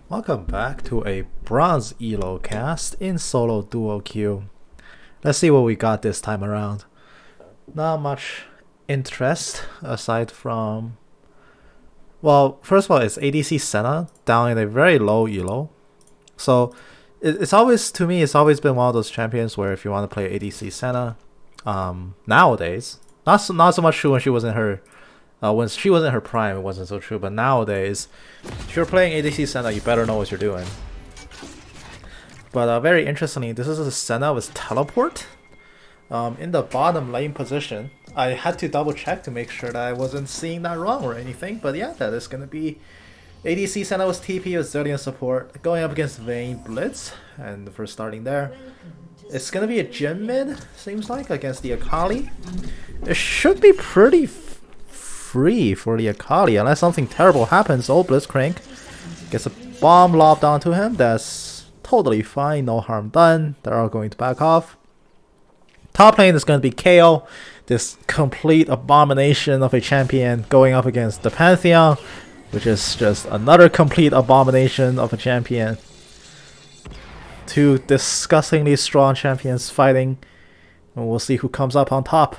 Welcome back to a bronze elo cast in solo duo queue. Let's see what we got this time around. Not much interest aside from, well, first of all, it's ADC Senna down in a very low elo. So it's always, to me, it's always been one of those champions where if you want to play ADC Senna, nowadays, not so much true when she was in her when she was in her prime, it wasn't so true. But nowadays, if you're playing ADC Senna, you better know what you're doing. But very interestingly, this is a Senna with teleport. In the bottom lane position, I had to double check to make sure that I wasn't seeing that wrong or anything. But yeah, that is going to be ADC Senna with TP with Zillion support going up against Vayne Blitz. And the first starting there. It's going to be a Jhin mid, seems like, against the Akali. It should be pretty free for the Akali unless something terrible happens. Oh, Blitzcrank gets a bomb lobbed onto him. That's totally fine, no harm done. They're all going to back off. Top lane is going to be KO, this complete abomination of a champion going up against the Pantheon, which is just another complete abomination of a champion. Two disgustingly strong champions fighting, and we'll see who comes up on top.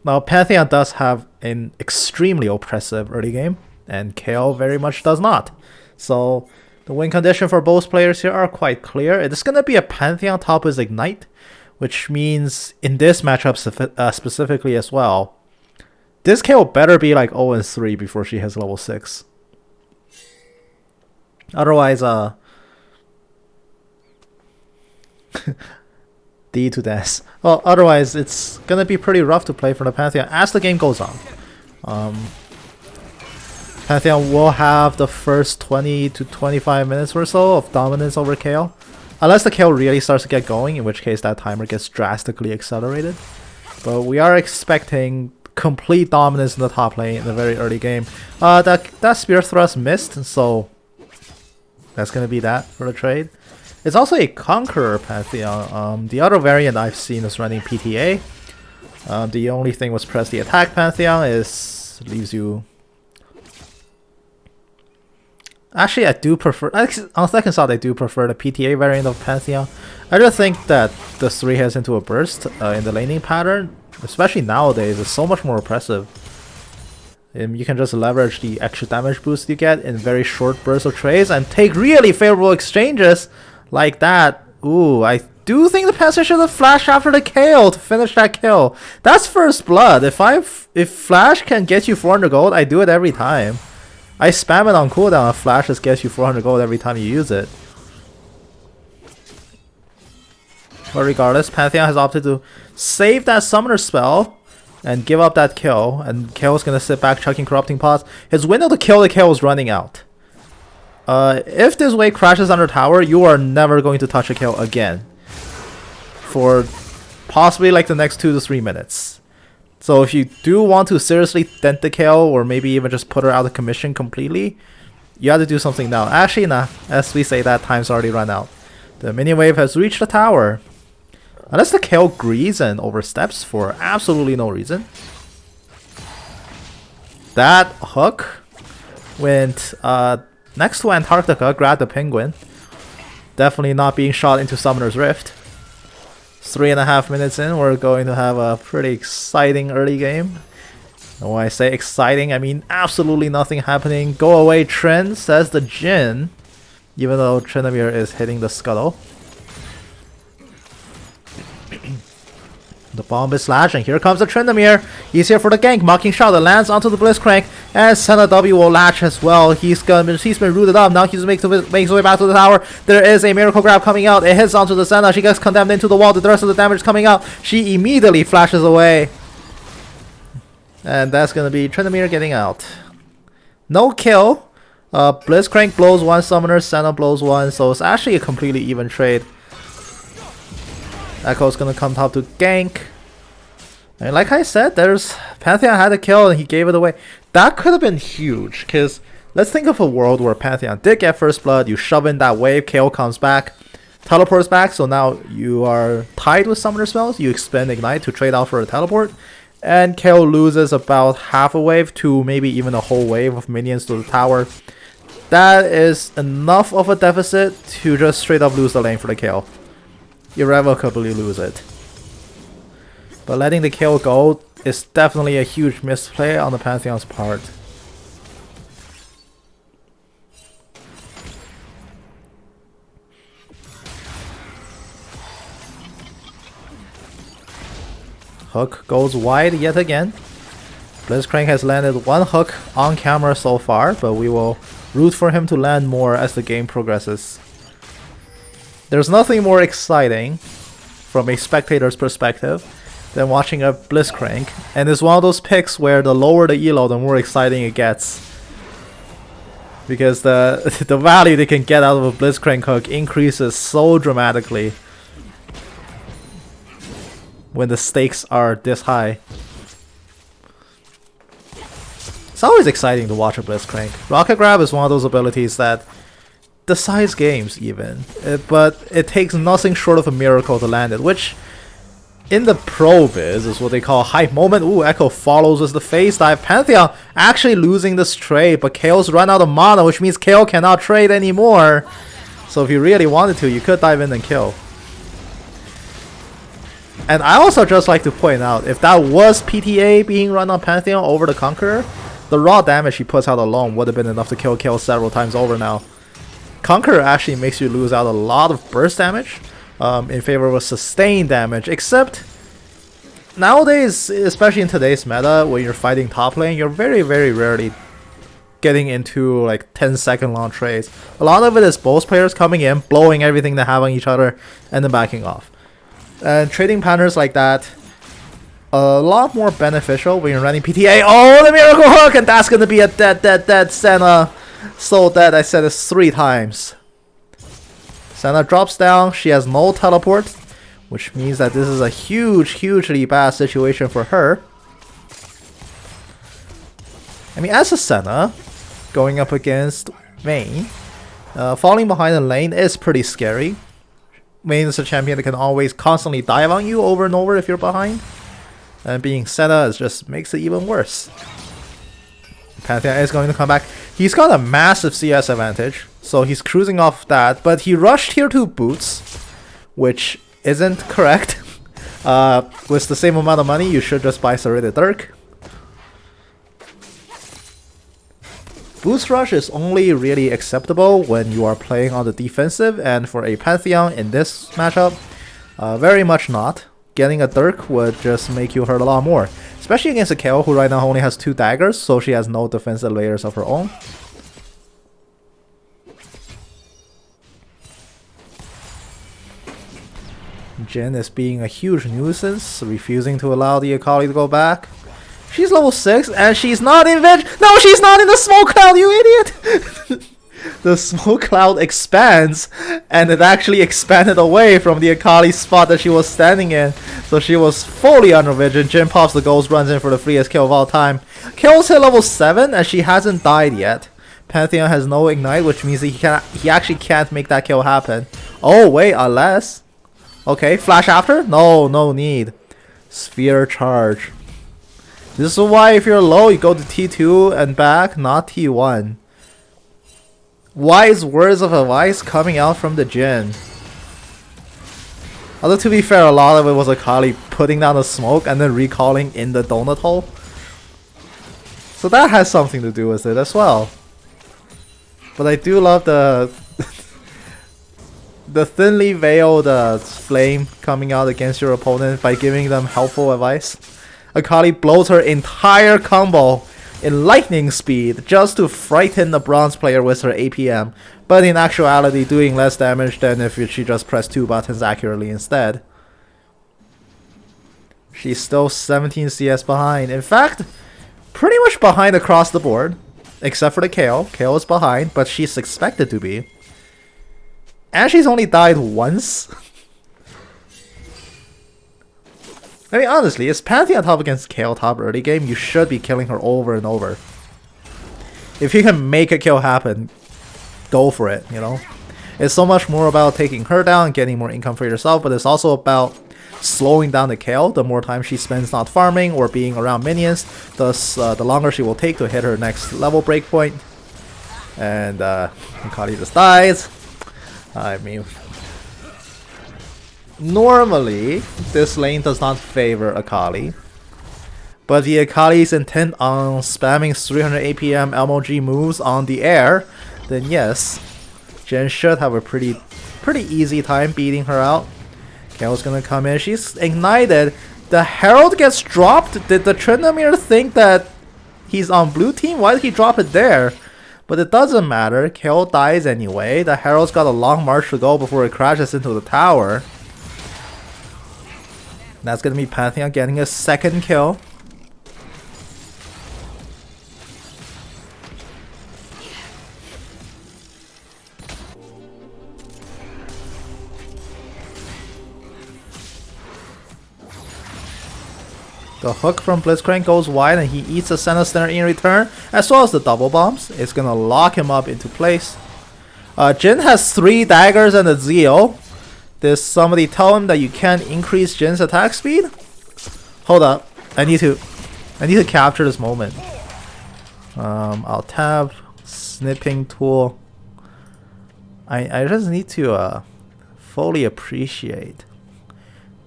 Now, Pantheon does have an extremely oppressive early game, and KO very much does not. So, the win condition for both players here are quite clear. It is going to be a Pantheon top with Ignite, which means in this matchup specifically as well, this KO better be like 0-3 before she hits level 6. Otherwise, D to death. Well, otherwise it's gonna be pretty rough to play for the Pantheon as the game goes on. Pantheon will have the first 20 to 25 minutes or so of dominance over KO. Unless the KO really starts to get going, in which case that timer gets drastically accelerated. But we are expecting complete dominance in the top lane in the very early game. That spear thrust missed, so that's gonna be that for the trade. It's also a Conqueror Pantheon. The other variant I've seen is running PTA. The only thing was press the attack Pantheon leaves you. Actually, I do prefer. On second thought, I do prefer the PTA variant of Pantheon. I just think that the 3 hits into a burst in the laning pattern, especially nowadays, is so much more oppressive. You can just leverage the extra damage boost you get in very short bursts of trades and take really favorable exchanges like that. Ooh, I do think the Pantheon should have flashed after the KO to finish that kill. That's first blood. If flash can get you 400 gold, I do it every time. I spam it on cooldown and flash just gets you 400 gold every time you use it. But regardless, Pantheon has opted to save that summoner spell and give up that kill. And KO's gonna sit back chucking corrupting pots. His window to kill the KO is running out. If this wave crashes under tower, you are never going to touch a KO again. For possibly like the next 2 to 3 minutes. So if you do want to seriously dent the KO, or maybe even just put her out of commission completely, you have to do something now. Actually, nah. As we say, that time's already run out. The minion wave has reached the tower. Unless the KO greeds and oversteps for absolutely no reason. That hook went next to Antarctica, grabbed the penguin. Definitely not being shot into Summoner's Rift. 3.5 minutes in, we're going to have a pretty exciting early game. And when I say exciting, I mean absolutely nothing happening. Go away, Trin, says the Jhin. Even though Tryndamere is hitting the scuttle. The bomb is slashing. Here comes the Tryndamere. He's here for the gank. Mocking shot that lands onto the Blitzcrank. And Senna W will latch as well. He's been rooted up. Now he's makes his way back to the tower. There is a miracle grab coming out. It hits onto the Senna. She gets condemned into the wall. The rest of the damage is coming out. She immediately flashes away. And that's going to be Tryndamere getting out. No kill. Blitzcrank blows one summoner. Senna blows one. So it's actually a completely even trade. Echo's gonna come top to gank. And like I said, Pantheon had a kill and he gave it away. That could have been huge, because let's think of a world where Pantheon did get first blood, you shove in that wave, KO comes back, teleports back, so now you are tied with summoner spells, you expend Ignite to trade out for a teleport, and KO loses about half a wave to maybe even a whole wave of minions to the tower. that is enough of a deficit to just straight up lose the lane for the kill. Irrevocably lose it. But letting the kill go is definitely a huge misplay on the Pantheon's part. Hook goes wide yet again. Blitzcrank has landed one hook on camera so far, but we will root for him to land more as the game progresses. There's nothing more exciting from a spectator's perspective than watching a Blitzcrank, and it's one of those picks where the lower the elo, the more exciting it gets. Because the value they can get out of a Blitzcrank hook increases so dramatically when the stakes are this high. It's always exciting to watch a Blitzcrank. Rocket Grab is one of those abilities that decides games even, but it takes nothing short of a miracle to land it, which in the pro biz is what they call a hype moment. Ooh, Echo follows with the face dive. Pantheon actually losing this trade, but KO's run out of mana, which means KO cannot trade anymore. So if you really wanted to, you could dive in and kill. And I also just like to point out, if that was PTA being run on Pantheon over the Conqueror, the raw damage he puts out alone would have been enough to kill KO several times over now. Conqueror actually makes you lose out a lot of burst damage in favor of a sustained damage, except nowadays, especially in today's meta, when you're fighting top lane, you're very, very rarely getting into like 10-second long trades. A lot of it is both players coming in, blowing everything they have on each other, and then backing off. And trading patterns like that, a lot more beneficial when you're running PTA. Oh, the Miracle Hook! And that's gonna be a dead Senna. So dead, I said it 3 times. Senna drops down, she has no teleport, which means that this is a hugely bad situation for her. I mean, as a Senna, going up against Vayne, falling behind in lane is pretty scary. Vayne is a champion that can always constantly dive on you over and over if you're behind. And being Senna just makes it even worse. Pantheon is going to come back. He's got a massive CS advantage, so he's cruising off that, but he rushed tier 2 boots, which isn't correct. With the same amount of money, you should just buy Serrated Dirk. Boost rush is only really acceptable when you are playing on the defensive, and for a Pantheon in this matchup, very much not. Getting a Dirk would just make you hurt a lot more. Especially against a KO who right now only has 2 daggers, so she has no defensive layers of her own. Jhin is being a huge nuisance, refusing to allow the Akali to go back. She's level 6 and she's not in veg. No, she's not in the smoke cloud, you idiot! The smoke cloud expands, and it actually expanded away from the Akali spot that she was standing in. So she was fully under vision. Jhin pops the ghost, runs in for the freest kill of all time. Kills hit level 7 and she hasn't died yet. Pantheon has no ignite, which means he actually can't make that kill happen. Oh wait, unless... Okay, flash after? No need. Sphere charge. This is why if you're low, you go to T2 and back, not T1. Wise words of advice coming out from the Jhin. Although to be fair, a lot of it was Akali putting down the smoke and then recalling in the donut hole. So that has something to do with it as well. But I do love the the thinly veiled flame coming out against your opponent by giving them helpful advice. Akali blows her entire combo in lightning speed just to frighten the bronze player with her APM, but in actuality doing less damage than if she just pressed 2 buttons accurately instead. She's still 17 CS behind. In fact, pretty much behind across the board, except for the KO. KO is behind, but she's expected to be. And she's only died once. I mean, honestly, it's Pantheon top against KO top early game. You should be killing her over and over. If you can make a kill happen, go for it, you know? It's so much more about taking her down, getting more income for yourself, but it's also about slowing down the KO. The more time she spends not farming or being around minions, thus the longer she will take to hit her next level breakpoint. And Akali just dies. I mean, normally this lane does not favor Akali, but the Akali's intent on spamming 300 APM MOG moves on the air, then yes, Jhin should have a pretty easy time beating her out. Kao's gonna come in. She's ignited. The Herald gets dropped. Did the Tryndamere think that he's on blue team? Why did he drop it there? But it doesn't matter. Kao dies anyway. The Herald's got a long march to go before it crashes into the tower. That's gonna be Pantheon getting a second kill. The hook from Blitzcrank goes wide and he eats a Senna Snare in return, as well as the double bombs. It's gonna lock him up into place. Jhin has 3 daggers and a Zeal. Did somebody tell him that you can't increase Jin's attack speed? Hold up. I need to capture this moment. I'll tab snipping tool. I just need to fully appreciate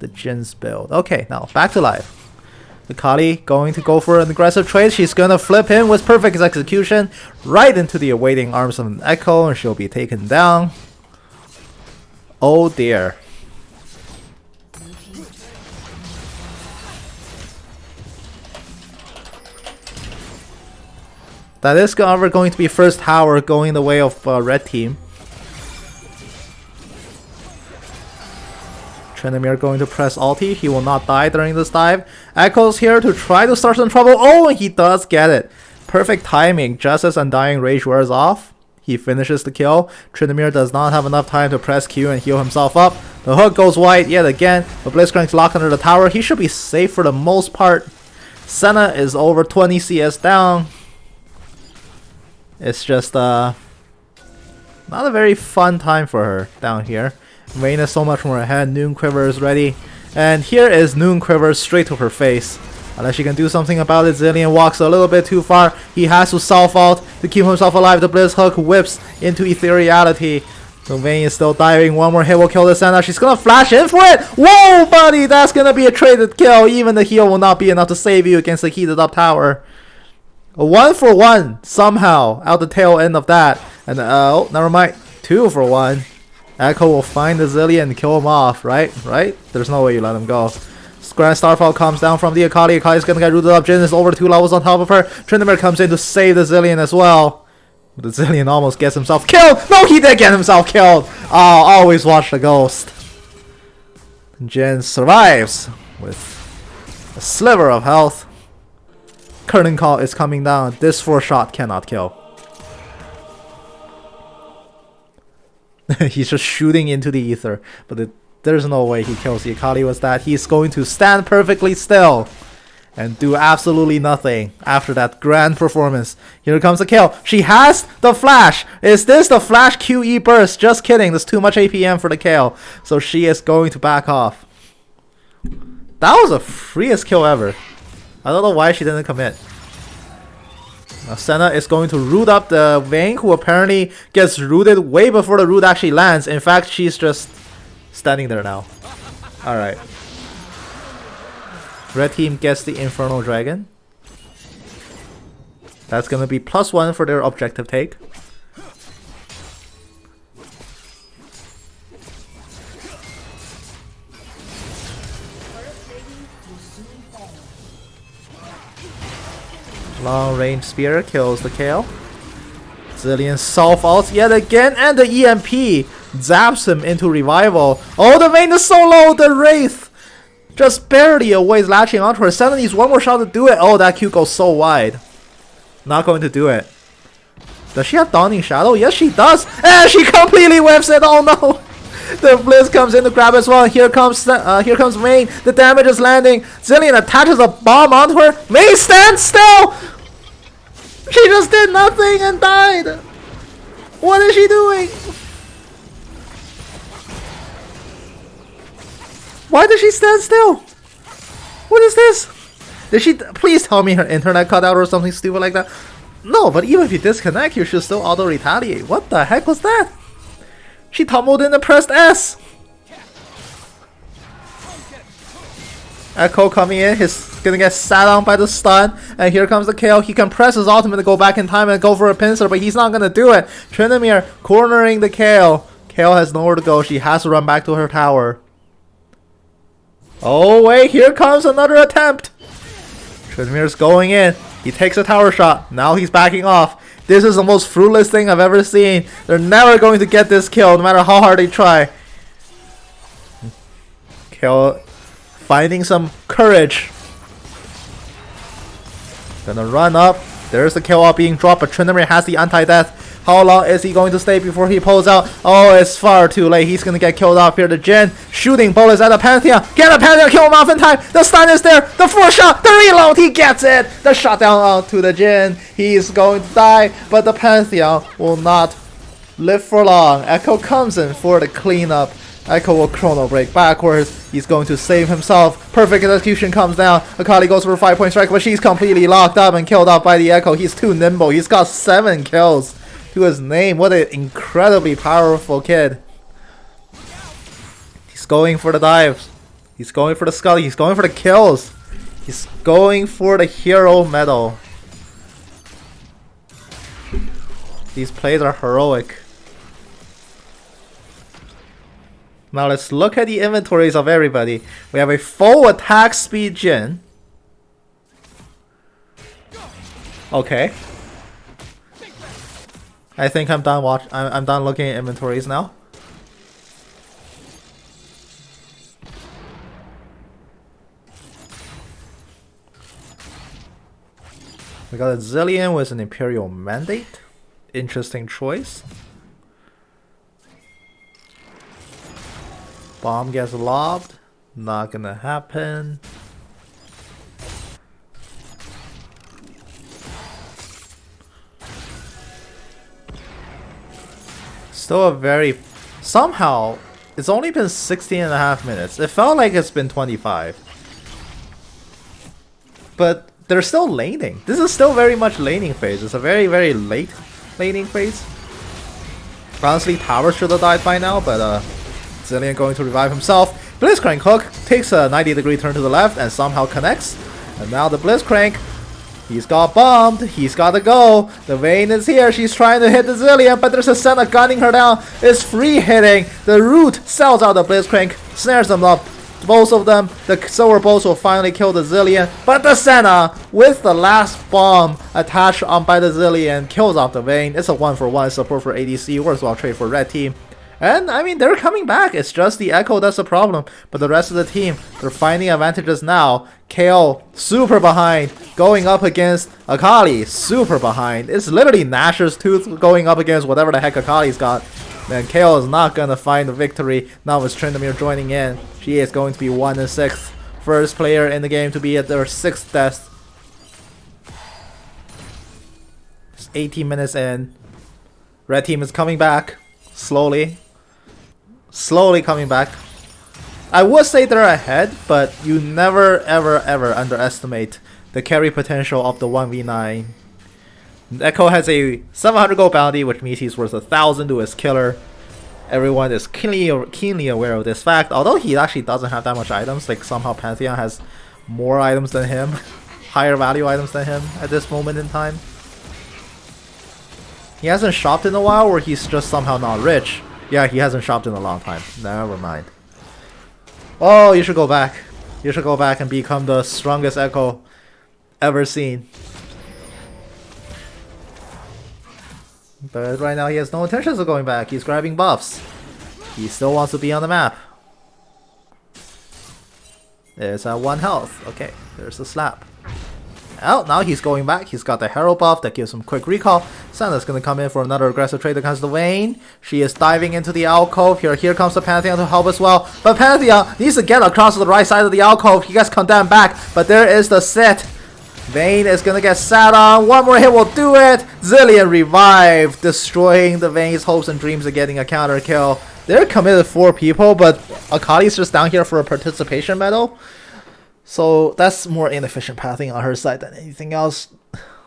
the Jin's build. Okay, now back to life. Akali going to go for an aggressive trade. She's gonna flip him with perfect execution right into the awaiting arms of an Echo, and she'll be taken down. Oh dear. That is however going to be first tower going the way of red team. Tryndamere going to press ulti. He will not die during this dive. Echo's here to try to start some trouble. Oh, he does get it. Perfect timing. Just as Undying Rage wears off, he finishes the kill. Tryndamere does not have enough time to press Q and heal himself up. The hook goes wide yet again. The Blitzcrank's locked under the tower. He should be safe for the most part. Senna is over 20 CS down. It's just not a very fun time for her down here. Vayne is so much more ahead. Noon Quiver is ready. And here is Noon Quiver straight to her face. Unless she can do something about it, Zilean walks a little bit too far. He has to self-ult to keep himself alive. The Blitz Hook whips into ethereality. So Vayne is still diving. One more hit will kill the Senna. She's gonna flash in for it! Whoa, buddy! That's gonna be a traded kill. Even the heal will not be enough to save you against the heated up tower. A 1-for-1 somehow out the tail end of that. And oh, never mind. 2-for-1. Echo will find the Zilean and kill him off, right? There's no way you let him go. Grand Starfall comes down from the Akali. Akali's gonna get rooted up. Jhin is over 2 levels on top of her. Tryndamere comes in to save the Zilean as well. But the Zilean almost gets himself killed. No, he did get himself killed. Oh, always watch the ghost. Jhin survives with a sliver of health. Curtain Call is coming down. This 4-shot cannot kill. He's just shooting into the ether, but there's no way he kills the Akali with that. He's going to stand perfectly still and do absolutely nothing after that grand performance. Here comes the kill. She has the flash. Is this the flash QE burst? Just kidding. There's too much APM for the kill. So she is going to back off. That was the freest kill ever. I don't know why she didn't commit. Now Senna is going to root up the Vayne, who apparently gets rooted way before the root actually lands. In fact, she's just standing there now. Alright. Red team gets the Infernal Dragon. That's gonna be +1 for their objective take. Long range spear kills the Kayle. Zilean self-ults yet again, and the EMP zaps him into revival. Oh, the Vayne is so low. The Wraith just barely always latching onto her. Senna needs one more shot to do it. Oh, that Q goes so wide. Not going to do it. Does she have Dawning Shadow? Yes, she does. And she completely whiffs it. Oh no. The Blitz comes in to grab as well. Here comes Vayne. The damage is landing. Zilean attaches a bomb onto her. Vayne stands still. She just did nothing and died. What is she doing? Why did she stand still? What is this? Did she? Please tell me her internet cut out or something stupid like that. No, but even if you disconnect, you should still auto-retaliate. What the heck was that? She tumbled in and pressed S! Echo coming in, he's gonna get sat on by the stun, and here comes the KO. He can press his ultimate to go back in time and go for a pincer, but he's not gonna do it. Tryndamere cornering the KO. KO has nowhere to go, she has to run back to her tower. Oh wait, here comes another attempt. Tryndamere's going in, he takes a tower shot, now he's backing off. This is the most fruitless thing I've ever seen. They're never going to get this kill, no matter how hard they try. KO finding some courage. Gonna run up. There's the kill out being dropped, but Tryndamere has the anti-death. How long is he going to stay before he pulls out? Oh, it's far too late. He's gonna get killed off here. The Jhin shooting bullets at the Pantheon. Get the Pantheon, kill him off in time. The stun is there. The 4-shot, the reload, he gets it. The shot down out to the Jhin. He's going to die, but the Pantheon will not live for long. Echo comes in for the cleanup. Echo will chrono break backwards. He's going to save himself. Perfect execution comes down. Akali goes for a 5-point strike, but she's completely locked up and killed off by the Echo. He's too nimble. He's got 7 kills to his name. What an incredibly powerful kid. He's going for the dives. He's going for the Scully. He's going for the kills. He's going for the hero medal. These plays are heroic. Now let's look at the inventories of everybody. We have a full attack speed Jhin. Okay. I think I'm done I'm done looking at inventories now. We got a Zillion with an Imperial Mandate. Interesting choice. Bomb gets lobbed. Not gonna happen. Still a very... Somehow, it's only been 16.5 minutes. It felt like it's been 25. But they're still laning. This is still very much laning phase. It's a very, very late laning phase. Honestly, Tower should have died by now, but Zillion going to revive himself. Blitzcrank hook takes a 90-degree turn to the left and somehow connects. And now the Blitzcrank, he's got bombed. He's got to go. The Vayne is here. She's trying to hit the Zillion, but there's a Senna gunning her down. It's free hitting. The Root sells out the Blitzcrank, snares them up. Both of them, the Silver Bolts will finally kill the Zillion, but the Senna, with the last bomb attached on by the Zillion, kills off the Vayne. It's a 1-for-1 support for ADC, worthwhile trade for red team. And, I mean, they're coming back. It's just the Echo that's the problem. But the rest of the team, they're finding advantages now. KO, super behind, going up against Akali, super behind. It's literally Nashor's Tooth going up against whatever the heck Akali's got. And KO is not going to find the victory. Now with Tryndamere joining in, she is going to be 1-6. First player in the game to be at their 6th death. It's 18 minutes in. Red team is coming back. Slowly coming back. I would say they're ahead, but you never ever underestimate the carry potential of the 1v9. Echo has a 700 gold bounty, which means he's worth 1,000 to his killer. Everyone is keenly aware of this fact, although he actually doesn't have that much items. Like somehow Pantheon has more items than him, higher value items than him at this moment in time. He hasn't shopped in a while, or he's just somehow not rich. Yeah, he hasn't shopped in a long time. Never mind. Oh, you should go back. You should go back and become the strongest Echo ever seen. But right now he has no intentions of going back. He's grabbing buffs. He still wants to be on the map. There's 1 health. Okay, there's the slap. Oh, now he's going back. He's got the Herald buff that gives him quick recall. Senna's gonna come in for another aggressive trade against the Vayne. She is diving into the alcove. Here comes the Pantheon to help as well. But Pantheon needs to get across to the right side of the alcove. He gets condemned back, but there is the sit. Vayne is gonna get sat on. One more hit will do it. Zillion revived, destroying the Vayne's hopes and dreams of getting a counter kill. They're committed 4 people, but Akali's just down here for a participation medal. So that's more inefficient pathing on her side than anything else.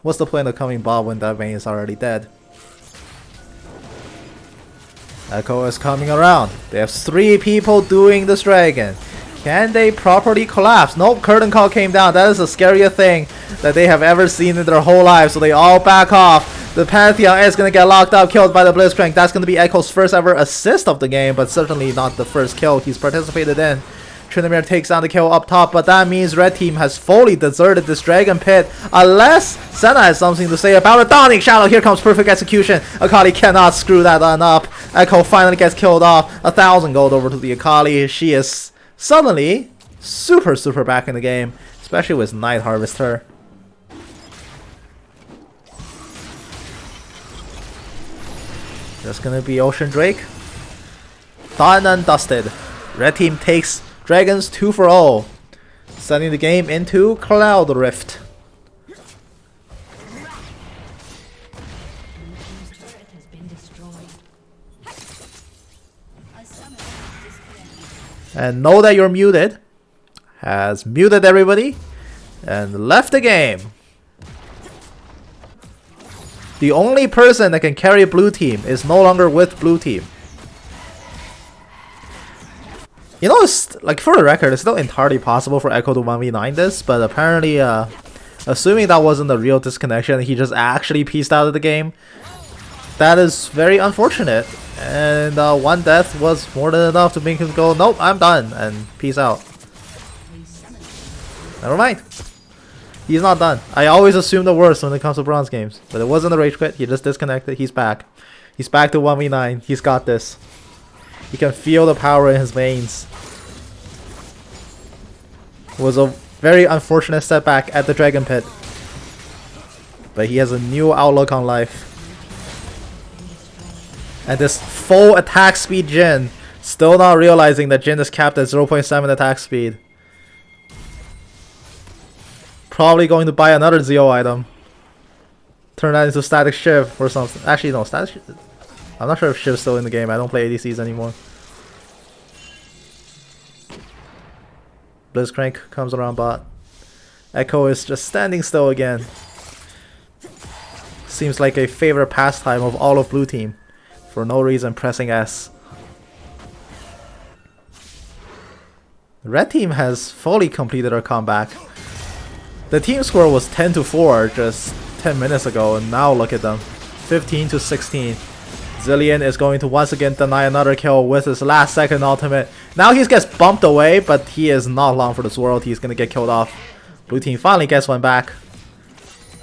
What's the point of coming bot when that Vayne is already dead? Echo is coming around. They have 3 people doing this dragon. Can they properly collapse? Nope, curtain call came down. That is the scariest thing that they have ever seen in their whole life. So they all back off. The Pantheon is going to get locked up, killed by the Blitzcrank. That's going to be Echo's first ever assist of the game, but certainly not the first kill he's participated in. Tryndamere takes down the kill up top, but that means red team has fully deserted this dragon pit, unless Senna has something to say about it. Dawning Shadow, here comes perfect execution. Akali cannot screw that one up. Echo finally gets killed off. 1,000 gold over to the Akali. She is suddenly super back in the game, especially with Night Harvester. That's gonna be Ocean Drake. Done and dusted. Red team takes Dragons 2 for 0, sending the game into Cloud Rift. And know that you're muted. Has muted everybody and left the game. The only person that can carry blue team is no longer with blue team. You know, it's, like, for the record, it's still entirely possible for Echo to 1v9 this, but apparently, assuming that wasn't a real disconnection, he just actually pieced out of the game. That is very unfortunate, and 1 death was more than enough to make him go, nope, I'm done, and peace out. Never mind. He's not done. I always assume the worst when it comes to bronze games, but it wasn't a rage quit, he just disconnected, he's back. He's back to 1v9, he's got this. He can feel the power in his veins. It was a very unfortunate setback at the Dragon Pit, but he has a new outlook on life. And this full attack speed Jhin, still not realizing that Jhin is capped at 0.7 attack speed. Probably going to buy another Zeal item. Turn that into Static Shiv or something. Actually, no, Static Shiv. I'm not sure if Shiv's still in the game. I don't play ADCs anymore. Blitzcrank comes around bot. Echo is just standing still again. Seems like a favorite pastime of all of blue team. For no reason pressing S. The red team has fully completed our comeback. The team score was 10-4 just 10 minutes ago, and now look at them. 15-16. Zillion is going to once again deny another kill with his last second ultimate. Now he gets bumped away, but he is not long for this world. He's going to get killed off. Blue team finally gets one back.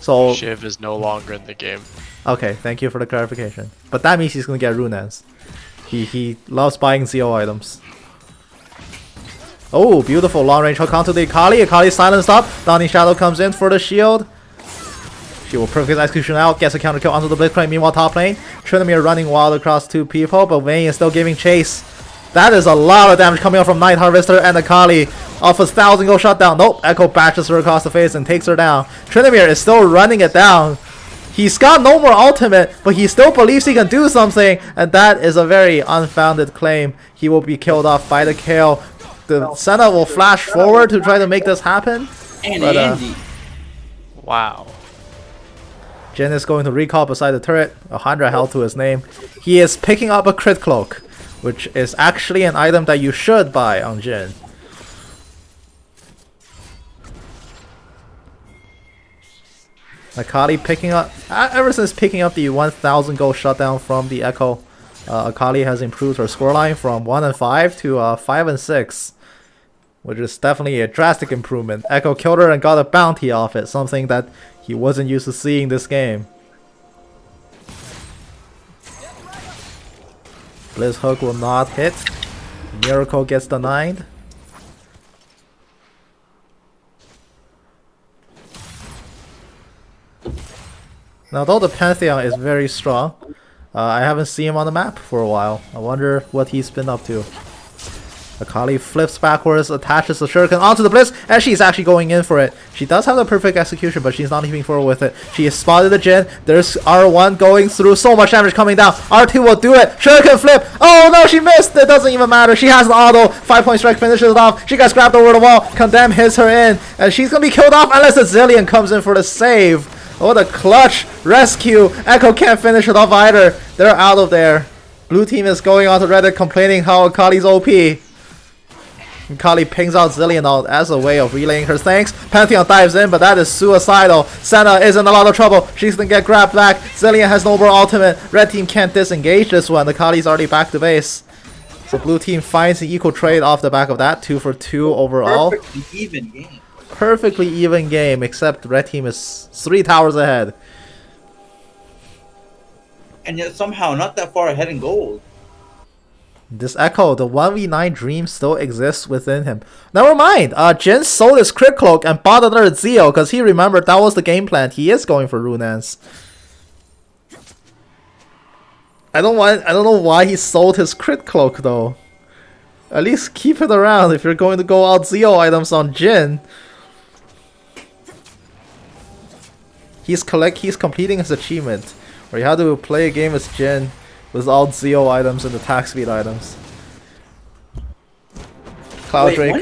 So Shiv is no longer in the game. Okay, thank you for the clarification. But that means he's going to get Runes. He loves buying Zeal items. Oh, beautiful long range hook onto the Akali. Akali silenced up. Dawning Shadow comes in for the shield. She will perfect execution out, gets a counter kill onto the Blitzcrank. Meanwhile, top lane, Tryndamere running wild across 2 people, but Vayne is still giving chase. That is a lot of damage coming out from Night Harvester and Akali. Off a 1,000 gold shutdown. Nope, Echo bashes her across the face and takes her down. Tryndamere is still running it down. He's got no more ultimate, but he still believes he can do something, and that is a very unfounded claim. He will be killed off by the kill. The Senna will flash forward to try to make this happen. But, wow. Jhin is going to recall beside the turret, 100 health to his name. He is picking up a crit cloak, which is actually an item that you should buy on Jhin. Akali picking up, ever since picking up the 1,000 gold shutdown from the Echo, Akali has improved her scoreline from 1-5 to 5-6, which is definitely a drastic improvement. Echo killed her and got a bounty off it, something that he wasn't used to seeing this game. Blizz hook will not hit. Miracle gets denied. Now, though the Pantheon is very strong, I haven't seen him on the map for a while. I wonder what he's been up to. Akali flips backwards, attaches the shuriken onto the Blitz, and she's actually going in for it. She does have the perfect execution, but she's not even forward with it. She has spotted the Jhin. There's R1 going through, so much damage coming down. R2 will do it. Shuriken flip. Oh no, she missed. It doesn't even matter. She has the auto. 5-point strike finishes it off. She gets grabbed over the wall. Condemn hits her in, and she's gonna be killed off unless the Zillion comes in for the save. Oh, the clutch rescue. Echo can't finish it off either. They're out of there. Blue team is going on to Reddit complaining how Akali's OP. Akali pings out Zillion out as a way of relaying her thanks. Pantheon dives in, but that is suicidal. Senna is in a lot of trouble. She's gonna get grabbed back. Zillion has no more ultimate. Red team can't disengage this one. Akali's already back to base. So blue team finds the equal trade off the back of that. 2 for 2 overall. Perfectly even game. Perfectly even game, except red team is 3 towers ahead. And yet somehow not that far ahead in gold. This Echo, the 1v9 dream still exists within him. Never mind. Jin sold his crit cloak and bought another Zeal because he remembered that was the game plan. He is going for Runans. I don't know why he sold his crit cloak though. At least keep it around if you're going to go out Zeal items on Jin. He's completing his achievement where you have to play a game as Jin with all Zeal items and attack speed items. Cloud Wait, Drake.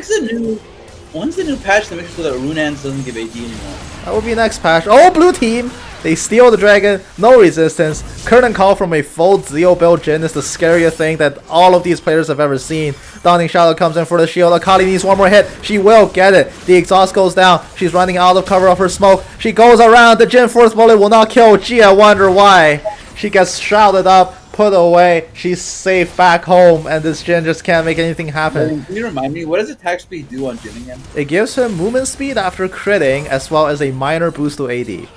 when's the new patch that makes sure that Runans doesn't give AD anymore? That would be next patch. Oh, blue team! They steal the dragon, no resistance. Curtain call from a full Zeal build Jin is the scariest thing that all of these players have ever seen. Dawning Shadow comes in for the shield. Akali needs one more hit. She will get it. The exhaust goes down. She's running out of cover of her smoke. She goes around. The Jin Force bullet will not kill. Gee, I wonder why. She gets shrouded up, put away. She's safe back home, and this Jin just can't make anything happen. Can you remind me, what does attack speed do on Jin again? It gives him movement speed after critting, as well as a minor boost to AD.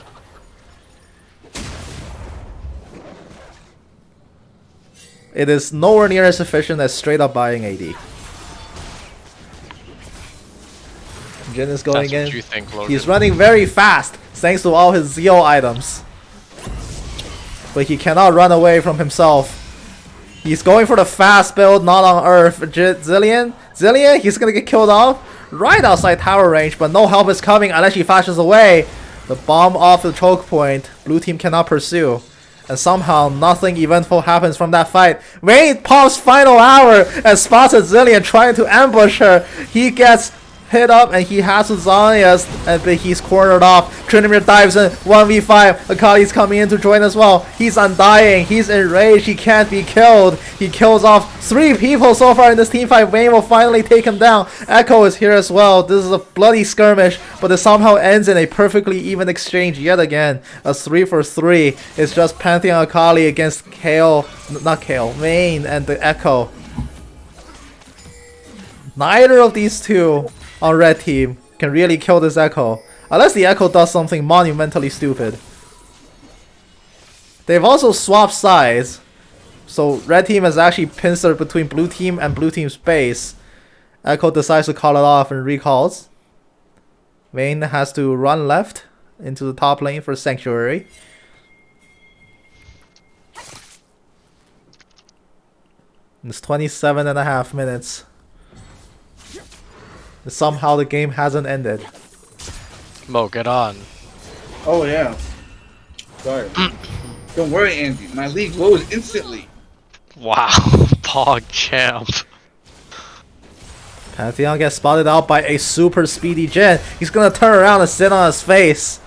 It is nowhere near as efficient as straight up buying AD. Jin is going That's in. what you think, Logan. He's running very fast thanks to all his Zeal items. But he cannot run away from himself. He's going for the fast build, not on Earth. Zillion, he's gonna get killed off right outside tower range, but no help is coming unless he flashes away. The bomb off the choke point. Blue team cannot pursue. And somehow nothing eventful happens from that fight. Wayne pops final hour and spots a Zillion trying to ambush her. He gets hit up and he has Zanias, but he's cornered off. Tryndamere dives in, 1v5. Akali's coming in to join as well. He's undying, he's enraged, he can't be killed. He kills off 3 people so far in this team fight. Wayne will finally take him down. Echo is here as well. This is a bloody skirmish, but it somehow ends in a perfectly even exchange yet again. A 3 for 3. It's just Pantheon Akali against Wayne and the Echo. Neither of these two on red team can really kill this Echo, unless the Echo does something monumentally stupid. They've also swapped sides, so red team has actually pincered between blue team and blue team's base. Echo decides to call it off and recalls. Vayne has to run left into the top lane for Sanctuary. It's 27.5 minutes. Somehow the game hasn't ended. Mo, get on. Oh yeah. Sorry. Don't worry, Andy. My league rose instantly. Wow, Pog champ. Pantheon gets spotted out by a super speedy Jin. He's gonna turn around and sit on his face.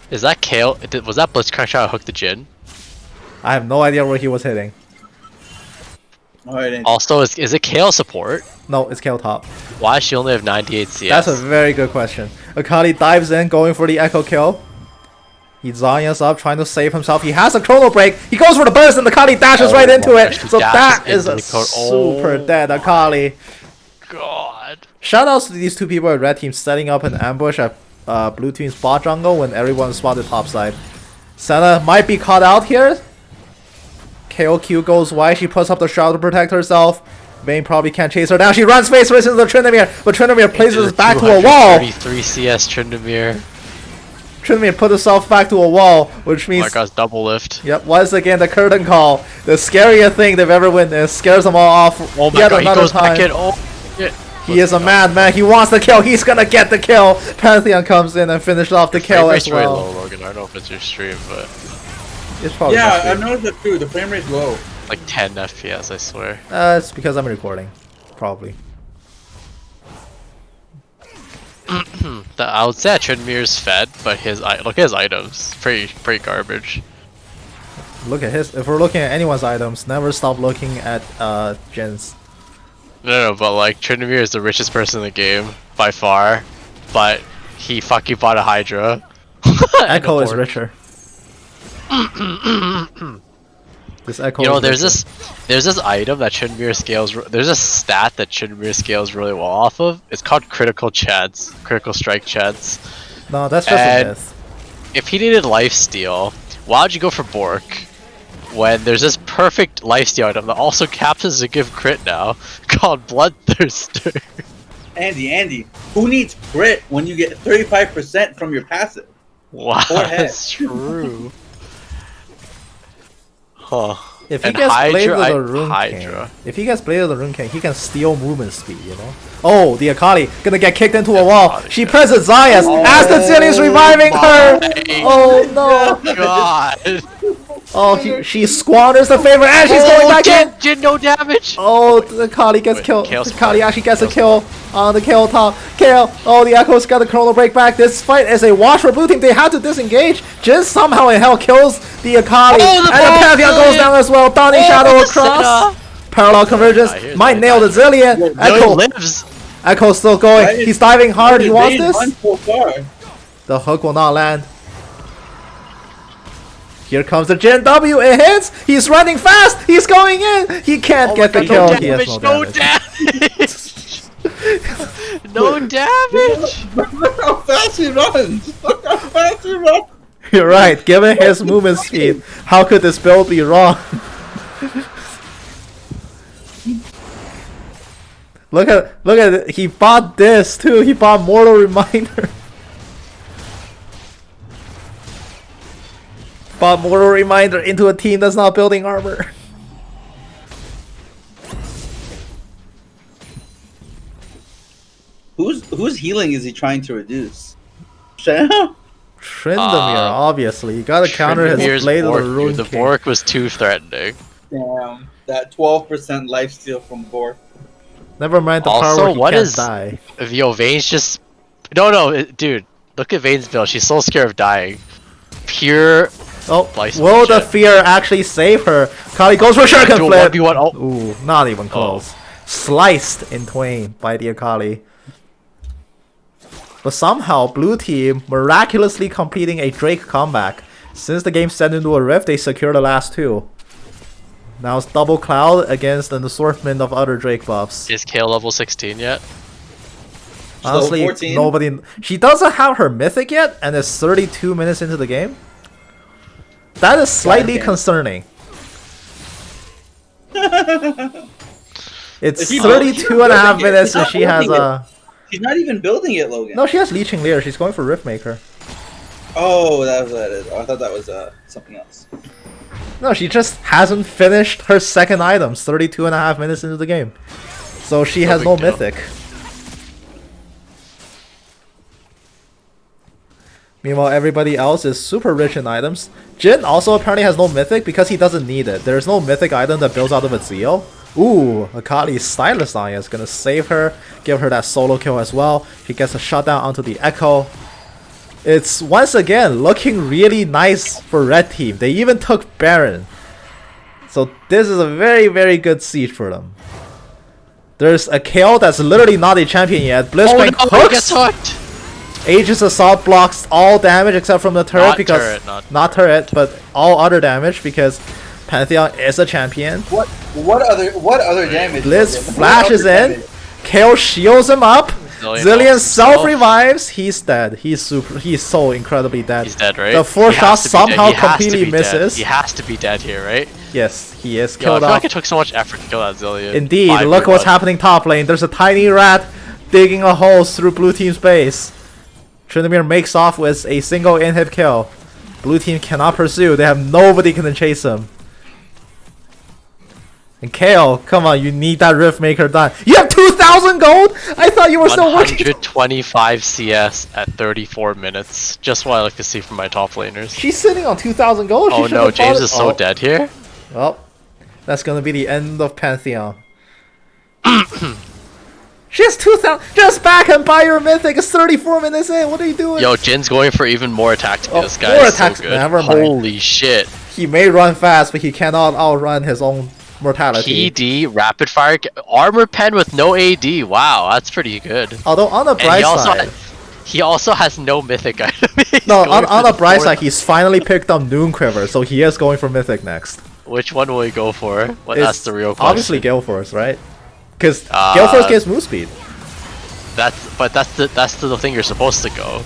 Is that Kale? Was that Blitzcrank trying to hook the Jin? I have no idea where he was hitting. Alright, Andy. Also, is it Kale support? No, it's Kale top. Why does she only have 98 CS? That's a very good question. Akali dives in, going for the Echo kill. He's Zanya's up, trying to save himself. He has a chrono break. He goes for the burst, and Akali dashes right into it. So that is a super dead Akali. God. Shoutouts to these two people at red team setting up an ambush at blue team's bot jungle when everyone spotted topside. Senna might be caught out here. KOQ goes wide. She puts up the shroud to protect herself. Vayne probably can't chase her down. She runs face first into the Tryndamere, but Tryndamere places his back to a wall. 33 CS Tryndamere. Tryndamere put herself back to a wall, which means... Oh my gosh, double lift. Yep, once again, the curtain call. The scariest thing they've ever witnessed. Scares them all off Oh my yet god, he another goes time. back in. Oh, shit. He is a madman. He wants the kill. He's gonna get the kill. Pantheon comes in and finishes off the kill as well. Low, Logan. I don't know if it's your stream, but It's probably Yeah, I've noticed that too. The frame rate's low. like 10 FPS, I swear. it's because I'm recording. Probably. I would say Trinmir's fed, but look at his items. Pretty garbage. Look at his. If we're looking at anyone's items, never stop looking at Jin's. No, but like Trinimir is the richest person in the game by far, but he fucking bought a Hydra. Echo is richer. This Echo. You know, is there's this item that Trinimir scales. There's a stat that Trinimir scales really well off of. It's called critical chance, critical strike chance. No, that's just a myth. If he needed lifesteal, why would you go for Bork? When there's this perfect lifesteal item that also captures to give crit now, called Bloodthirster. Andy, who needs crit when you get 35% from your passive? Wow, that's true. Huh. If he And gets Blade Hydra, of the Rune Hydra. King, if he gets Blade of the Rune King, he can steal movement speed, you know? Oh, the Akali gonna get kicked into a wall. She presses Zayas as the Zeal is reviving her! Oh no! God! Oh, she squanders the favor and she's going back in! Jin, no damage! Oh, the Akali gets killed. Kale's Akali actually gets a Kale's kill on the Kale top. Kale, oh, the Echo's got the Chrono Break back. This fight is a wash for blue team. They had to disengage. Jin somehow in hell kills the Akali. Oh, the and the Pantheon goes down as well. Dawning Shadow the across. Parallel convergence. here's Might my nail the Zillion. He Echo. lives! Echo's still going. Why is- He's diving hard. He wants They this. run so far. The hook will not land. Here comes the Gen W. It hits. He's running fast. He's going in. He can't get the kill. He has no damage. No damage! Look how fast he runs! Look how fast he runs! You're right. Given his movement speed, how could this build be wrong? Look at it. He bought this too. He bought Mortal Reminder. Bought Mortal Reminder into a team that's not building armor. Whose healing is he trying to reduce? Shao? Tryndamere, obviously. You gotta counter his Trinimir's Blade of Bork, the Rune dude, the King. Bork was too threatening. Damn, that 12% lifesteal from Bork. Never mind the Also, power where he what can't is- die. Yo, Vayne's just... No, dude. Look at Vayne's build. She's so scared of dying. Pure... Oh, Slice will the shit. fear actually save her? Kali goes for Shuriken Do a Flip. 1v1 ult. Ooh, not even close. Sliced in twain by the Akali. But somehow, blue team miraculously completing a Drake comeback. Since the game set into a rift, they secure the last two. Now it's double Cloud against an assortment of other Drake buffs. Is Kale level 16 yet? Honestly, 14. nobody... She doesn't have her Mythic yet, and it's 32 minutes into the game. That is slightly Goddamn. concerning. It's Is she 32 and a half building it? minutes She's and not she has building a... She's not even building it, Logan. No, she has Leeching Leer. She's going for Riftmaker. Oh, that was what it is. Oh, I thought that was something else. No, she just hasn't finished her second items 32 and a half minutes into the game. So she has no big deal. Mythic. Meanwhile, everybody else is super rich in items. Jin also apparently has no Mythic because he doesn't need it. There's no Mythic item that builds out of a Zeal. Ooh, Akali's Stylus Eye is gonna save her, give her that solo kill as well. She gets a shutdown onto the Echo. It's once again looking really nice for Red Team. They even took Baron. So this is a very, very good siege for them. There's a Kale that's literally not a champion yet. Blitzcrank he hooks! gets hooked! Aegis Assault blocks all damage except from the turret Not because turret, not turret, but all other damage because Pantheon is a champion. What other damage? Blitz Logan? What flashes other in. damage? Kale shields him up. Zillion ults self himself. revives. He's dead. He's so incredibly dead. He's dead, right? The four He has shots to be dead. somehow He has to completely be dead. misses. He has to be dead here, right? Yes, he is Yo, I killed feel off. like it took so much effort to kill that Zillion. Indeed, 5v1. look what's happening top lane. There's a tiny rat digging a hole through blue team's base. Tryndamere makes off with a single in-hit kill. Blue team cannot pursue. They have nobody can chase him. And Kale, come on, you need that Riftmaker done. You have 2,000 gold? I thought you were still working. 125 CS at 34 minutes. Just what I like to see from my top laners. She's sitting on 2,000 gold. She Oh should no, have James bought it. is so Oh. dead here. Well, that's gonna be the end of Pantheon. She has 2,000. Just back and buy your mythic. It's 34 minutes in. What are you doing? Yo, Jin's going for even more attack speed. Oh, This guy more is so attack speed. good. Never mind. Holy shit. He may run fast, but he cannot outrun his own mortality. PD, rapid fire, armor pen with no AD. Wow, that's pretty good. Although on the And bright side, he also has no mythic item. no, on the bright side, he's finally picked up Noon Quiver, so he is going for mythic next. Which one will he go for? Well, It's that's the real question. obviously Gale Force, right? Because Gale Force gives move speed. That's the thing you're supposed to go.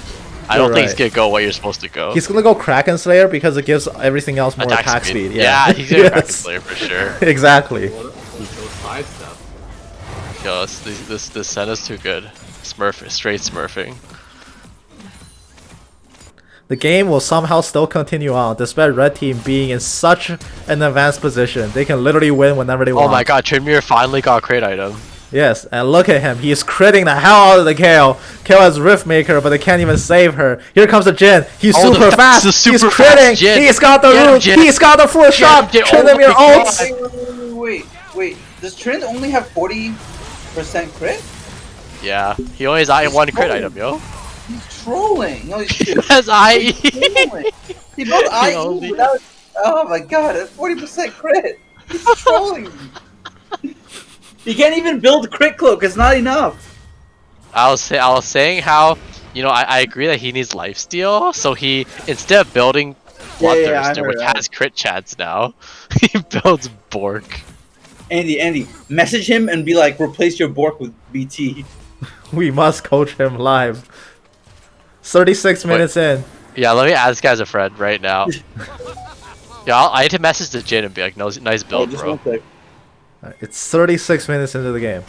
I don't think he's gonna go where you're supposed to go. He's gonna go Kraken Slayer because it gives everything else more attack speed. Yeah, he's gonna Kraken Slayer for sure. Exactly. He goes 5 step. Yo, this set is too good. Straight smurfing. The game will somehow still continue on, despite Red Team being in such an advanced position. They can literally win whenever they want. Oh my god, Trinmere finally got a crate item. Yes, and look at him. He's critting the hell out of the Kale. Kale has Riftmaker, but they can't even save her. Here comes the Jin. He's super fast. He's critting. He's got the root. He's got the full shot. Trinmere ults. Wait. Does Trin only have 40% crit? Yeah, he only has one crit item, yo. He's trolling. No, He has IE. He built IE without. Oh my god, a 40% crit. He's trolling. He can't even build crit cloak. It's not enough. I was saying how, you know, I agree that he needs lifesteal, so he, instead of building Bloodthirster, which has crit chance now, he builds Bork. Andy, message him and be like, replace your Bork with BT. We must coach him live. 36 minutes in. Yeah, let me add this guy as a friend right now. Yeah, I need to message the Jin and be like, nice build, bro. It's 36 minutes into the game.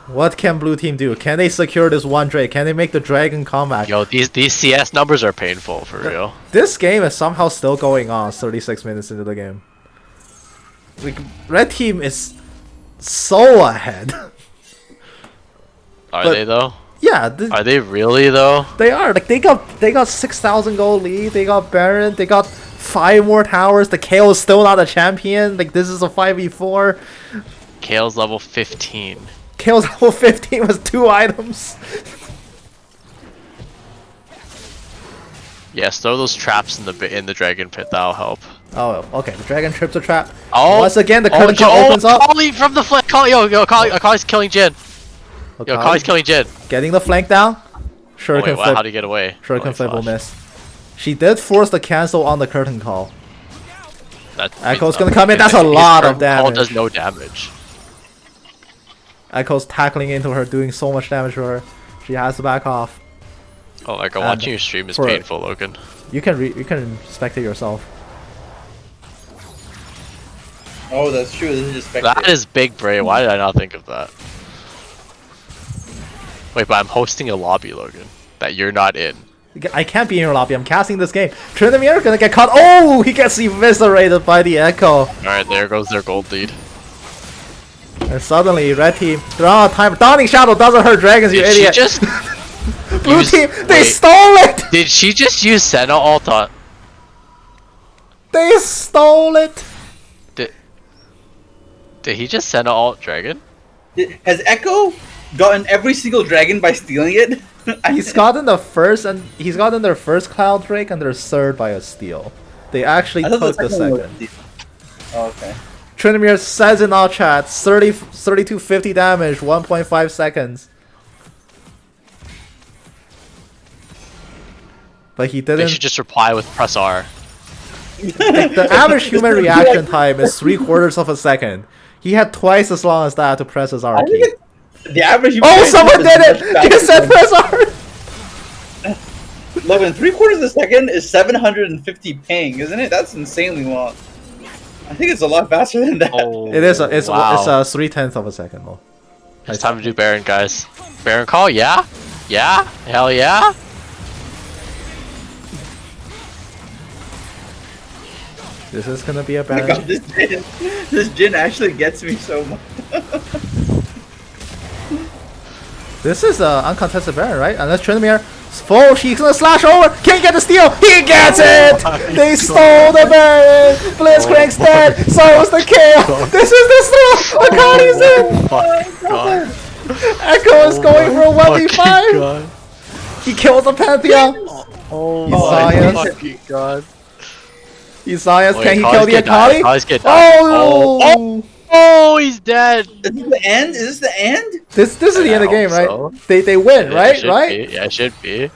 What can blue team do? Can they secure this one Drake? Can they make the dragon comeback? Yo, these CS numbers are painful, for real. This game is somehow still going on 36 minutes into the game. Like, Red team is so ahead. Are they though? Yeah. Are they really though? They are. Like they got 6,000 gold lead. They got Baron. They got 5 more towers. The Kale is still not a champion. Like this is a 5v4. Kale's level 15. Kale's level 15 was 2 items. Yes, throw those traps in the dragon pit. That'll help. Oh, okay. The dragon trips a trap. Oh, once again, the curtain opens up. Kali from the flank. Kali's killing Jin. Yo, Kali's killing Jin. Getting the flank down. Shuriken Oh, wait, flip. how'd he get away? Shuriken flip will miss. She did force the cancel on the curtain call. Echo's gonna come in. That's a lot of damage. Call does no damage. Echo's tackling into her, doing so much damage to her. She has to back off. Oh my god, watching your stream is painful, Logan. You can spectate yourself. Oh, that's true. This is just spectate. That is big brain. Why did I not think of that? Wait, but I'm hosting a lobby, Logan, that you're not in. I can't be in your lobby. I'm casting this game. Trinamere gonna get caught. Oh, he gets eviscerated by the Echo. Alright, there goes their gold lead. And suddenly, red team, they're out of time. Dawning Shadow doesn't hurt dragons, you Did idiot. she just Blue team, they stole it! Did she just use Senna ult on? They stole it! Did he just Senna ult dragon? Has Echo gotten every single dragon by stealing it? He's gotten the first, and he's gotten their first Cloud Drake and their third by a steal. They actually took the second. Oh, okay. Trinamere says in our chat, 3250 damage, 1.5 seconds. But he didn't. They should just reply with press R. The average human reaction time is 3/4 of a second. He had twice as long as that to press his R key. The average. Oh, someone did it! You said press R! Logan, 3/4 of a second is 750 ping, isn't it? That's insanely long. I think it's a lot faster than that. Oh, It is. It's wow. a 3/10 of a second more. It's time to do Baron, guys. Baron call, yeah? Yeah? Hell yeah? This is gonna be a Oh my bad. god, this Jin actually gets me so much. This is uncontested Baron, right? Unless Trinamere full, she's gonna slash over. Can he get the steal? He gets it! They stole the Baron! Blitzcrank's dead! So is the kill! This is the steal! Akani's in! Oh my god. Echo is going for a my 1v5. fucking God. He kills the Pantheon. Oh Isaiah. my fucking God. Isaias, Wait, can he Kali's kill the gonna die. Akali? Kali's gonna die. Oh! Oh, he's dead. Is this the end? Is this the end? This is the I end of the game, hope right? so. They win, Yeah, right? it should Right? Be. Yeah, it should be.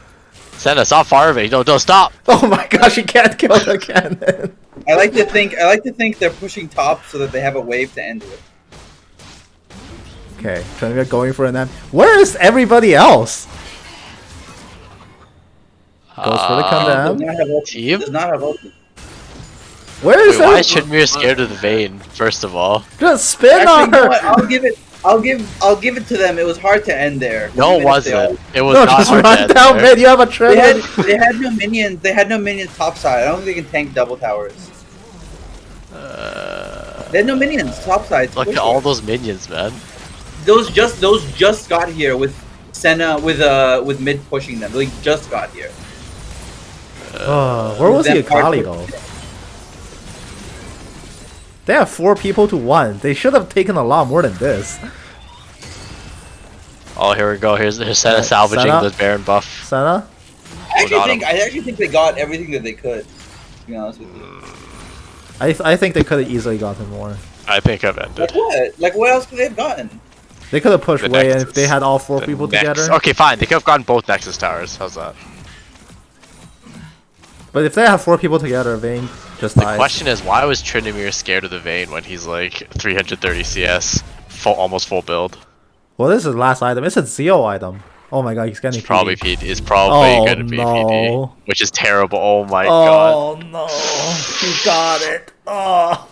Senna, stop far away. No, don't stop. Oh my gosh, he can't kill the cannon. I like to think they're pushing top so that they have a wave to end with. Okay, trying to get going for an M. Where is everybody else? Goes for the Does command. not have ulti. Team? Does not have ulti. Where is Wait, why it? is Shinmir scared of the vein? First of all, Just spin Actually, on you know her. what? I'll give it to them. It was hard to end there. no, Even it if they all- wasn't. It was No, not just hard to run end down there. mid. You have a They trailer. had no minions. They had no minions topside. I don't think they can tank double towers. They had no minions topside. Look at all those minions, man. Those just got here with Senna with mid pushing them. They just got here. Where was the That part Akali was- though? They have 4 people to 1. They should have taken a lot more than this. Oh, here we go. Here's Senna salvaging Senna? the Baron buff. Senna? I got actually think they got everything that they could. To be honest with you. I think they could have easily gotten more. I think I've ended. Like what? Like what else could they have gotten? They could have pushed The way in Nexus. if they had all 4 The people Nex- together. Okay, fine. They could have gotten both Nexus towers. How's that? But if they have 4 people together, Vayne just The dies. question is, why was Tryndamere scared of the vein when he's like 330 CS, almost full build? Well, this is the last item. It's a Zeal item. Oh my god, he's getting It's probably PD. PD. It's probably Oh, gonna be no. PD, which is terrible. Oh my god. Oh no, he got it. Oh.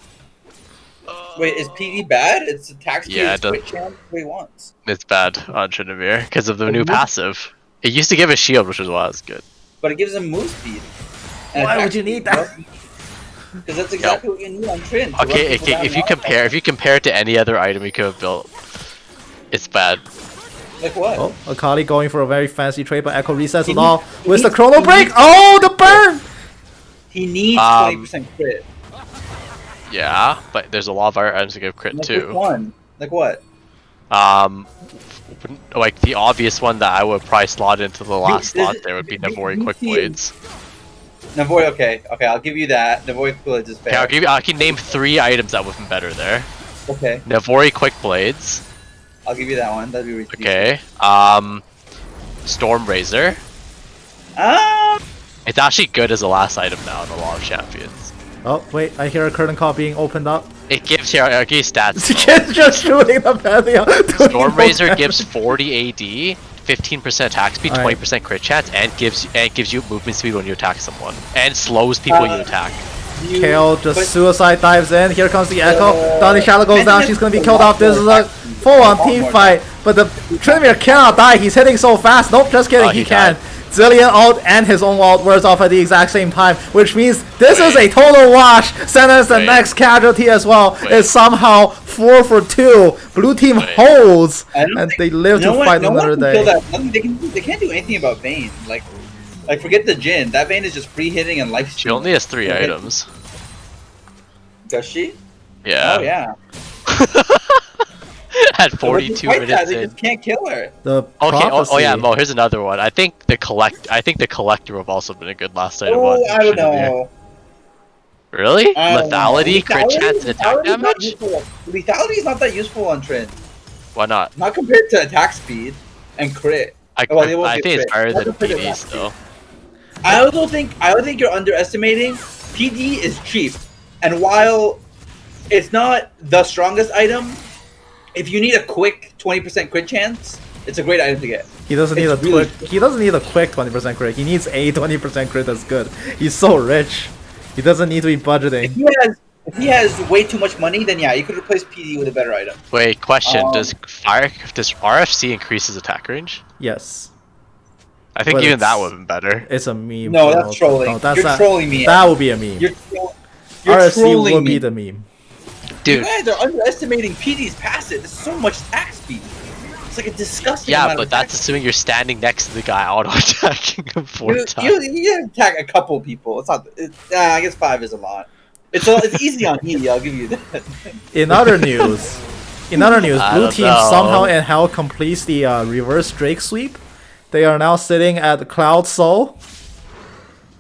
Wait, is PD bad? It's attack speed. Yeah, It's it does. quick chance what he wants. It's bad on Tryndamere because of the new passive. It used to give a shield, which is why it's good. But it gives him move speed. Why would you need that? Because that's exactly what you need on Trin. to Okay, run people down if you and compare it to any other item you could have built, it's bad. like what? Oh, Akali going for a very fancy trade, but Echo resets He it all needs- with he the needs- chrono he break. needs- Oh, the burn! He needs 20% crit. Yeah, but there's a lot of other items to give crit Like which too. one? Like what? Like the obvious one that I would probably slot into the last Does slot it- there would be do- Navori do Quick you see- Blades. Navoy, okay, I'll give you that. Navoy Village is Okay, fair. I can name 3 items that would have been better there. Okay, Navori Quick Blades. I'll give you that one. That'd be ridiculous. Okay. Storm Razor. Ah, It's actually good as a last item now in a lot of champions. Oh wait, I hear a curtain call being opened up. It gives here stats. It's just shooting the Pantheon. doing Storm no Razor damage. gives 40 AD, 15% attack speed, Alright. 20% crit chance, and gives you movement speed when you attack someone, and slows people you attack. you, Kale just but- suicide dives in. Here comes the Echo. Uh, Donnie Shadow goes down. Benjamin She's gonna be has killed a lot off. This is more a attack. full-on A lot team more fight. But the Tryndamere cannot die. He's hitting so fast. Nope, just kidding. Oh, he he can. died. Zillion ult and his own ult wears off at the exact same time, which means this is a total wash. Senna is the Wait. next casualty as well. Wait. It's somehow 4 for 2. Blue team Wait. holds, I don't and think- they live no to one, fight no another one can kill day. that. Nothing, they can't do anything about Vayne. Like forget the Jin. That Vayne is just free hitting and life She stealing. only has 3 Okay. items. Does she? Yeah. Oh yeah. At So 42 when they fight that, minutes they in. just can't kill her. The Okay. Oh yeah, prophecy- Mo. Here's another one. I think the collector would have also been a good last item. Oh, on I don't Tryndamere. know. Really? I don't know. Lethality, crit chance, and attack Lethality is not damage? useful. Lethality is not that useful on Trin. Why not? Not compared to attack speed and crit. I Well, they won't I get think it's crit. better Not than compared to PD attack still. I also think you're underestimating. PD is cheap, and while it's not the strongest item, if you need a quick 20% crit chance, it's a great item to get. He doesn't need It's a really- quick. He doesn't need a quick 20% crit. He needs a 20% crit that's good. He's so rich. He doesn't need to be If budgeting. he has way too much money, then yeah, you could replace PD with a better item. Wait, question: Um, Does RFC increase his attack range? Yes, I think But even it's- that would have been better. it's a meme. No, bro. that's trolling. No, that's You're not- trolling me. That would be a meme. You're RSC trolling would me. be the meme. You Dude, guys are underestimating PD's passive. There's so much attack speed. It's like a disgusting yeah, amount but of that's attack assuming you're standing next to the guy auto attacking him 4 You, times. you attack a couple people. It's not. I guess 5 is a lot. It's easy on E. I'll give you that. In other news, In other news, I blue don't team know. somehow in hell completes the reverse Drake sweep. They are now sitting at Cloud Soul.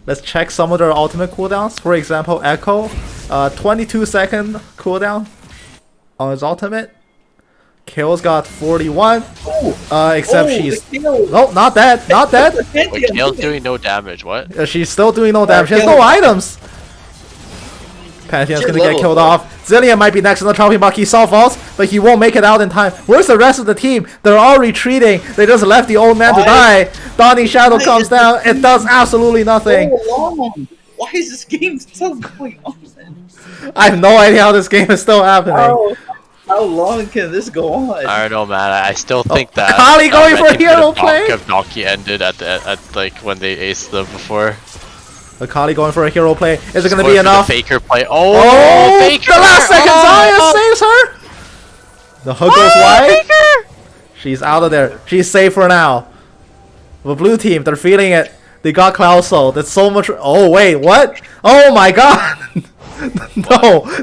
Let's check some of their ultimate cooldowns. For example, Echo, 22-second cooldown on his ultimate. Kale's got 41. Except she's no, not dead, not dead. Wait, Kale's doing no damage. What? She's still doing no damage. She has no items. Pantheon's gonna get killed off. Zillion might be next on the chopping block. He saw falls, but he won't make it out in time. Where's the rest of the team? They're all retreating. They just left the old man to die. Donnie Shadow comes down. It does absolutely nothing. Why is this game still going on? I have no idea how this game is still happening. How long can this go on? I don't know, man. I still think that. Kali going for a hero play. Donkey ended at like when they aced them before. Akali going for a hero play. Is it going to Going be for the enough? Faker play. Oh, Faker! the last second Zaya saves her. The hook goes wide. Faker! She's out of there. She's safe for now. The blue team, they're feeling it. They got Cloud Soul. That's so much. Oh wait, what? Oh my god.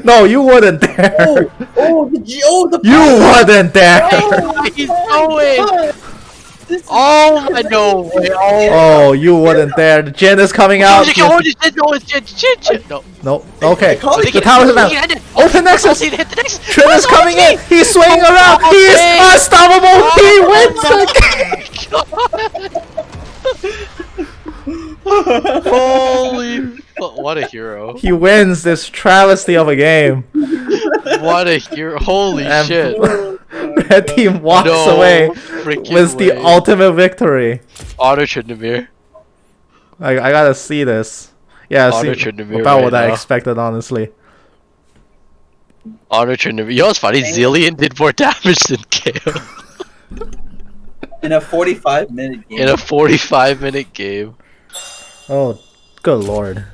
No, you wouldn't dare. The You wouldn't dare. He's going! Oh my no way! Oh, you wouldn't dare. The Jin is coming out. No. No. Okay. Kali The tower's down. Open Nexus. Hit the next. Trin is coming in. He's swinging around. He is unstoppable. He wins. Holy! What a hero! He wins this travesty of a game. What a hero! Holy And shit! Red team walks No away freaking with the way. ultimate victory. Auto Tryndamere. I gotta see this. Yeah, Honor see Tryndamere about right what I now. expected, honestly. Auto Tryndamere. You know what's funny? Zillion did more damage than Kale in a 45-minute game. in a 45-minute game. Oh, good lord.